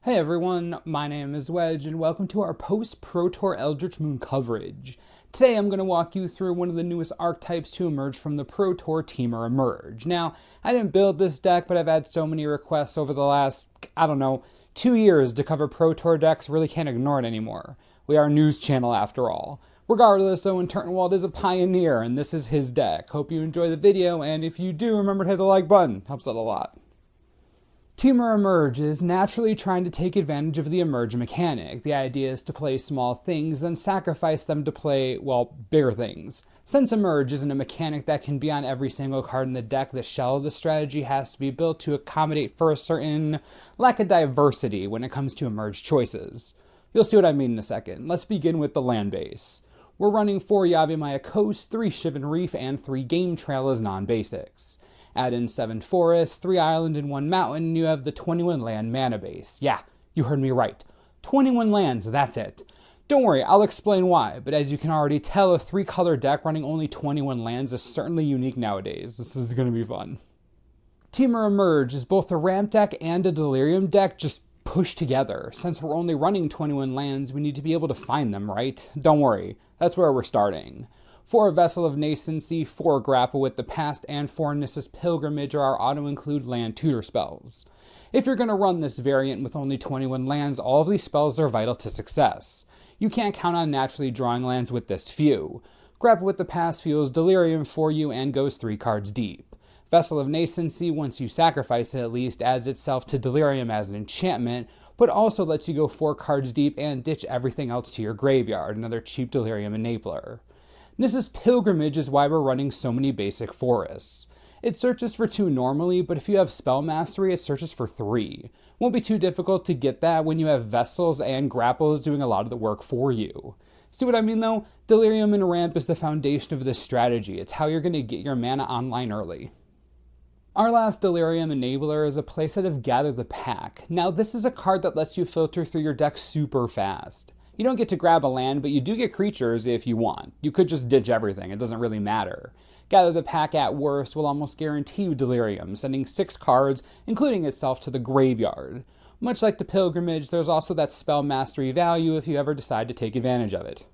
Hey everyone, my name is Wedge and welcome to our post-Pro Tour Eldritch Moon coverage. Today I'm going to walk you through one of the newest archetypes to emerge from the Pro Tour Temur Emerge. Now, I didn't build this deck, but I've had so many requests over the last, 2 years to cover Pro Tour decks, really can't ignore it anymore. We are a news channel after all. Regardless, Owen Turtenwald is a pioneer and this is his deck. Hope you enjoy the video, and if you do, remember to hit the like button. Helps out a lot. Temur Emerge is naturally trying to take advantage of the Emerge mechanic. The idea is to play small things, then sacrifice them to play, bigger things. Since Emerge isn't a mechanic that can be on every single card in the deck, the shell of the strategy has to be built to accommodate for a certain lack of diversity when it comes to Emerge choices. You'll see what I mean in a second. Let's begin with the land base. We're running 4 Yavimaya Coast, 3 Shivan Reef, and 3 Game Trail as non-basics. Add in 7 forests, 3 island, and 1 mountain, and you have the 21 land mana base. Yeah, you heard me right. 21 lands, that's it. Don't worry, I'll explain why, but as you can already tell, a 3-color deck running only 21 lands is certainly unique nowadays. This is going to be fun. Temur Emerge is both a ramp deck and a delirium deck, just pushed together. Since we're only running 21 lands, we need to be able to find them, right? Don't worry, that's where we're starting. 4 Vessel of Nascency, 4 Grapple with the Past, and 4 Nissa's Pilgrimage are our auto-include land tutor spells. If you're going to run this variant with only 21 lands, all of these spells are vital to success. You can't count on naturally drawing lands with this few. Grapple with the Past fuels Delirium for you and goes 3 cards deep. Vessel of Nascency, once you sacrifice it at least, adds itself to Delirium as an enchantment, but also lets you go 4 cards deep and ditch everything else to your graveyard, another cheap Delirium enabler. Nissa's Pilgrimage is why we're running so many basic forests. It searches for 2 normally, but if you have Spell Mastery, it searches for 3. Won't be too difficult to get that when you have Vessels and Grapples doing a lot of the work for you. See what I mean though? Delirium and Ramp is the foundation of this strategy. It's how you're going to get your mana online early. Our last Delirium enabler is a playset of Gather the Pack. Now this is a card that lets you filter through your deck super fast. You don't get to grab a land, but you do get creatures if you want. You could just ditch everything, it doesn't really matter. Gather the Pack at worst will almost guarantee you Delirium, sending 6 cards, including itself to the graveyard. Much like the Pilgrimage, there's also that spell mastery value if you ever decide to take advantage of it.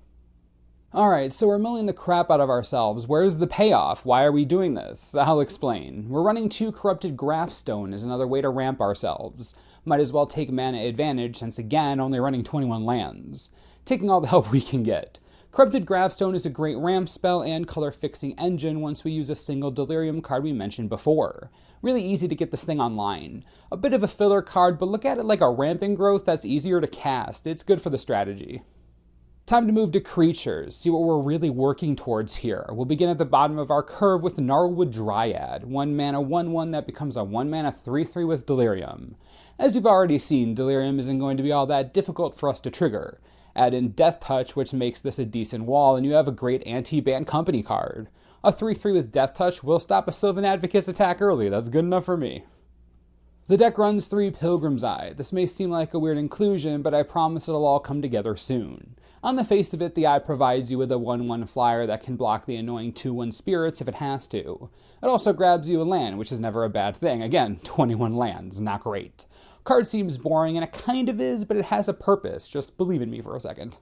Alright, so we're milling the crap out of ourselves. Where's the payoff? Why are we doing this? I'll explain. We're running 2 Corrupted Grafstone as another way to ramp ourselves. Might as well take mana advantage since again, only running 21 lands. Taking all the help we can get. Corrupted Grafstone is a great ramp spell and color fixing engine once we use a single Delirium card we mentioned before. Really easy to get this thing online. A bit of a filler card, but look at it like a ramping growth that's easier to cast. It's good for the strategy. Time to move to creatures, see what we're really working towards here. We'll begin at the bottom of our curve with Gnarlwood Dryad, 1 mana 1/1 that becomes a 1 mana 3/3 with Delirium. As you've already seen, Delirium isn't going to be all that difficult for us to trigger. Add in Death Touch, which makes this a decent wall, and you have a great anti-Bant Company card. A 3/3 with Death Touch will stop a Sylvan Advocate's attack early, that's good enough for me. The deck runs 3 Pilgrim's Eye. This may seem like a weird inclusion, but I promise it'll all come together soon. On the face of it, the Eye provides you with a 1/1 flyer that can block the annoying 2/1 spirits if it has to. It also grabs you a land, which is never a bad thing. Again, 21 lands, not great. Card seems boring, and it kind of is, but it has a purpose. Just believe in me for a second.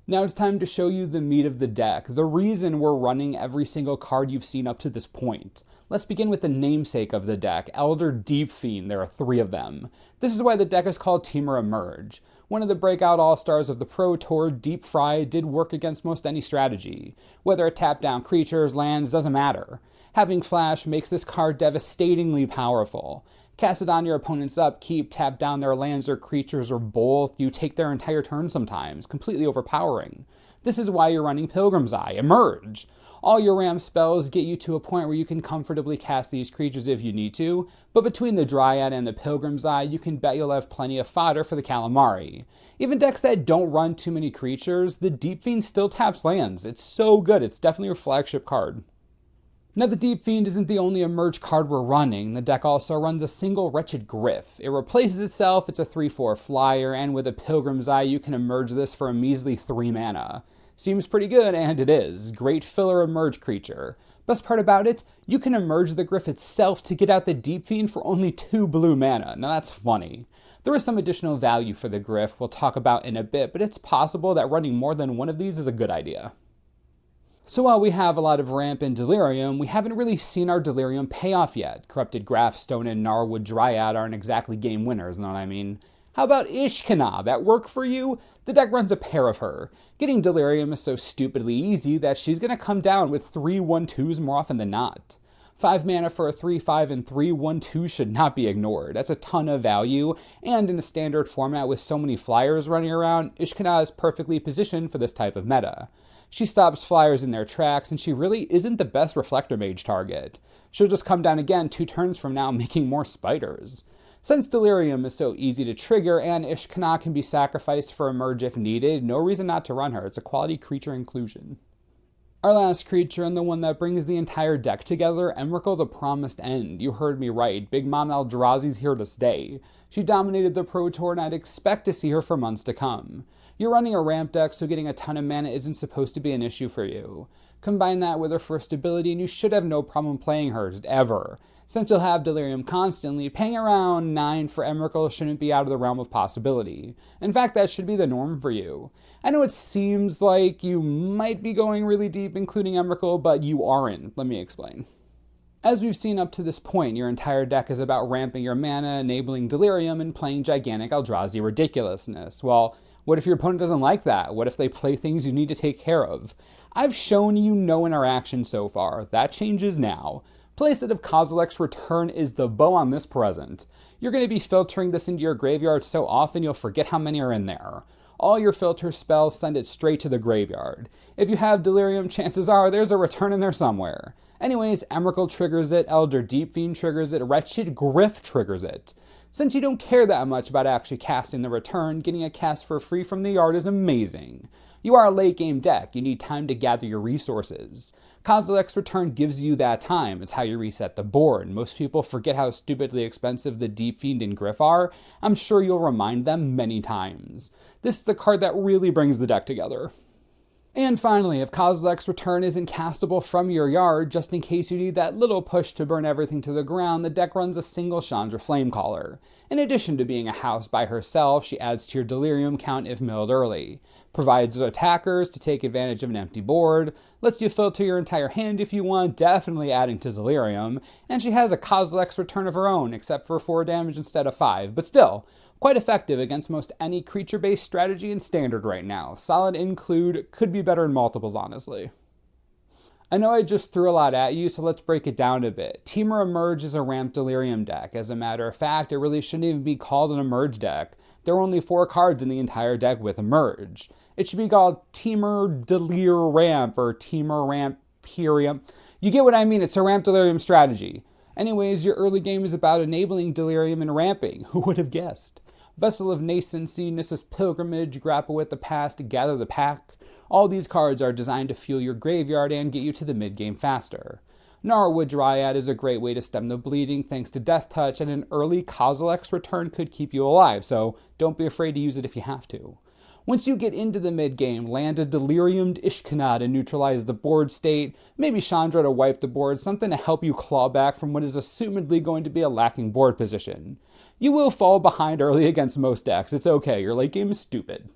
Now it's time to show you the meat of the deck, the reason we're running every single card you've seen up to this point. Let's begin with the namesake of the deck, Elder Deep-Fiend. There are 3 of them. This is why the deck is called Temur Emerge. One of the breakout all-stars of the Pro Tour, Deep Fry, did work against most any strategy. Whether it tapped down creatures, lands, doesn't matter. Having Flash makes this card devastatingly powerful. Cast it on your opponent's upkeep, tap down their lands or creatures or both, you take their entire turn sometimes, completely overpowering. This is why you're running Pilgrim's Eye, Emerge. All your ramp spells get you to a point where you can comfortably cast these creatures if you need to, but between the Dryad and the Pilgrim's Eye, you can bet you'll have plenty of fodder for the Calamari. Even decks that don't run too many creatures, the Deep-Fiend still taps lands. It's so good, it's definitely your flagship card. Now the Deep-Fiend isn't the only Emerge card we're running. The deck also runs a single Wretched Gryff. It replaces itself, it's a 3/4 flyer, and with a Pilgrim's Eye you can emerge this for a measly 3 mana. Seems pretty good, and it is. Great filler Emerge creature. Best part about it, you can emerge the Gryff itself to get out the Deep-Fiend for only 2 blue mana. Now that's funny. There is some additional value for the Gryff we'll talk about in a bit, but it's possible that running more than one of these is a good idea. So while we have a lot of ramp in Delirium, we haven't really seen our Delirium pay off yet. Corrupted Grafstone and Gnarlwood Dryad aren't exactly game winners, know what I mean? How about Ishkanah? That work for you? The deck runs a pair of her. Getting Delirium is so stupidly easy that she's going to come down with 3 1/2s more often than not. 5 mana for a 3/5 and 3 1/2 should not be ignored. That's a ton of value, and in a standard format with so many flyers running around, Ishkanah is perfectly positioned for this type of meta. She stops flyers in their tracks, and she really isn't the best Reflector Mage target. She'll just come down again 2 turns from now, making more spiders. Since Delirium is so easy to trigger and Ishkanah can be sacrificed for a merge if needed, no reason not to run her. It's a quality creature inclusion. Our last creature, and the one that brings the entire deck together, Emrakul the Promised End. You heard me right, Big Mom Eldrazi's here to stay. She dominated the Pro Tour, and I'd expect to see her for months to come. You're running a ramp deck, so getting a ton of mana isn't supposed to be an issue for you. Combine that with her first ability, and you should have no problem playing her, ever. Since you'll have Delirium constantly, paying around 9 for Emrakul shouldn't be out of the realm of possibility. In fact, that should be the norm for you. I know it seems like you might be going really deep, including Emrakul, but you aren't. Let me explain. As we've seen up to this point, your entire deck is about ramping your mana, enabling Delirium, and playing gigantic Eldrazi ridiculousness. Well, what if your opponent doesn't like that? What if they play things you need to take care of? I've shown you no interaction so far. That changes now. Playset of Kozilek's Return is the bow on this present. You're going to be filtering this into your graveyard so often you'll forget how many are in there. All your filter spells send it straight to the graveyard. If you have Delirium, chances are there's a return in there somewhere. Anyways, Emrakul triggers it, Elder Deep-Fiend triggers it, Wretched Gryff triggers it. Since you don't care that much about actually casting the return, getting a cast for free from the yard is amazing. You are a late game deck, you need time to gather your resources. Kozilek's Return gives you that time, it's how you reset the board. Most people forget how stupidly expensive the Deep-Fiend and Gryff are. I'm sure you'll remind them many times. This is the card that really brings the deck together. And finally, if Kozilek's Return isn't castable from your yard, just in case you need that little push to burn everything to the ground, the deck runs a single Chandra Flamecaller. In addition to being a house by herself, she adds to your Delirium count if milled early, provides attackers to take advantage of an empty board, lets you filter your entire hand if you want, definitely adding to Delirium, and she has a Kozilek's Return of her own, except for 4 damage instead of 5, but still, quite effective against most any creature-based strategy in Standard right now. Solid include, could be better in multiples, honestly. I know I just threw a lot at you, so let's break it down a bit. Temur Emerge is a ramped Delirium deck. As a matter of fact, it really shouldn't even be called an Emerge deck. There are only 4 cards in the entire deck with Emerge. It should be called Temur Delir Ramp, or Temur Ramp Perium. You get what I mean, it's a ramp Delirium strategy. Anyways, your early game is about enabling Delirium and ramping. Who would have guessed? Vessel of Nascency, Nissa's Pilgrimage, Grapple with the Past, Gather the Pack. All these cards are designed to fuel your graveyard and get you to the mid-game faster. Gnarlwood Dryad is a great way to stem the bleeding thanks to Death Touch, and an early Kozilek's Return could keep you alive, so don't be afraid to use it if you have to. Once you get into the mid-game, land a Deliriumed Ishkanah to neutralize the board state, maybe Chandra to wipe the board, something to help you claw back from what is assumedly going to be a lacking board position. You will fall behind early against most decks, it's okay, your late game is stupid.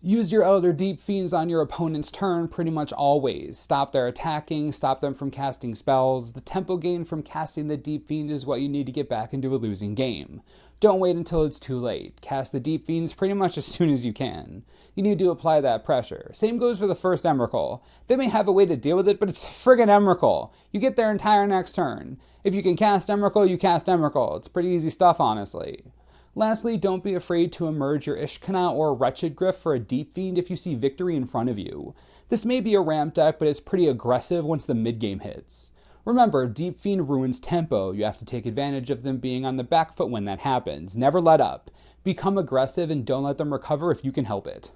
Use your Elder Deep-Fiends on your opponent's turn pretty much always. Stop their attacking, stop them from casting spells. The tempo gain from casting the Deep-Fiend is what you need to get back into a losing game. Don't wait until it's too late. Cast the Deep-Fiends pretty much as soon as you can. You need to apply that pressure. Same goes for the first Emrakul. They may have a way to deal with it, but it's friggin' Emrakul. You get their entire next turn. If you can cast Emrakul, you cast Emrakul. It's pretty easy stuff, honestly. Lastly, don't be afraid to emerge your Ishkanah or Wretched Gryff for a Deep-Fiend if you see victory in front of you. This may be a ramp deck, but it's pretty aggressive once the mid-game hits. Remember, Deep-Fiend ruins tempo. You have to take advantage of them being on the back foot when that happens. Never let up. Become aggressive and don't let them recover if you can help it.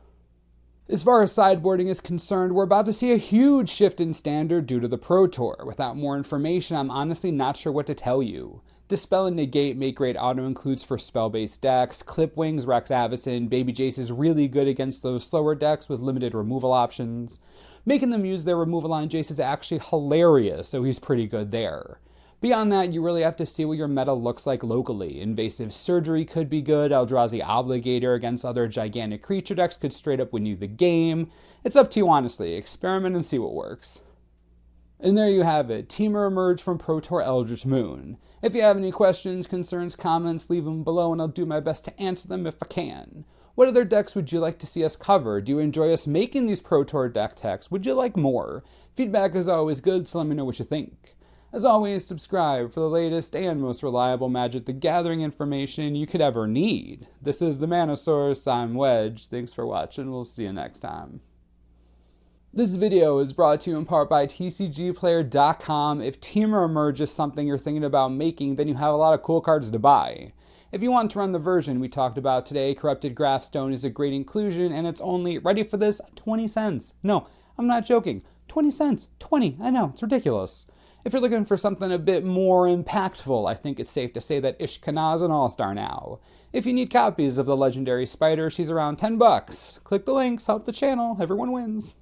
As far as sideboarding is concerned, we're about to see a huge shift in Standard due to the Pro Tour. Without more information, I'm honestly not sure what to tell you. Dispel and Negate make great auto-includes for spell-based decks. Clipwings, Rex Avacyn, Baby Jace is really good against those slower decks with limited removal options. Making them use their removal on Jace is actually hilarious, so he's pretty good there. Beyond that, you really have to see what your meta looks like locally. Invasive Surgery could be good, Eldrazi Obligator against other gigantic creature decks could straight up win you the game. It's up to you honestly, experiment and see what works. And there you have it, Temur emerged from Pro Tour Eldritch Moon. If you have any questions, concerns, comments, leave them below and I'll do my best to answer them if I can. What other decks would you like to see us cover? Do you enjoy us making these Pro Tour deck techs? Would you like more? Feedback is always good, so let me know what you think. As always, subscribe for the latest and most reliable Magic the Gathering information you could ever need. This is the Mana Source, I'm Wedge. Thanks for watching, we'll see you next time. This video is brought to you in part by TCGplayer.com. If Temur Emerge is something you're thinking about making, then you have a lot of cool cards to buy. If you want to run the version we talked about today, Corrupted Grafstone is a great inclusion, and it's only, ready for this, 20 cents. No, I'm not joking. 20 cents. 20. I know, it's ridiculous. If you're looking for something a bit more impactful, I think it's safe to say that Ishkanah is an all-star now. If you need copies of the legendary Spider, she's around $10. Click the links, help the channel, everyone wins.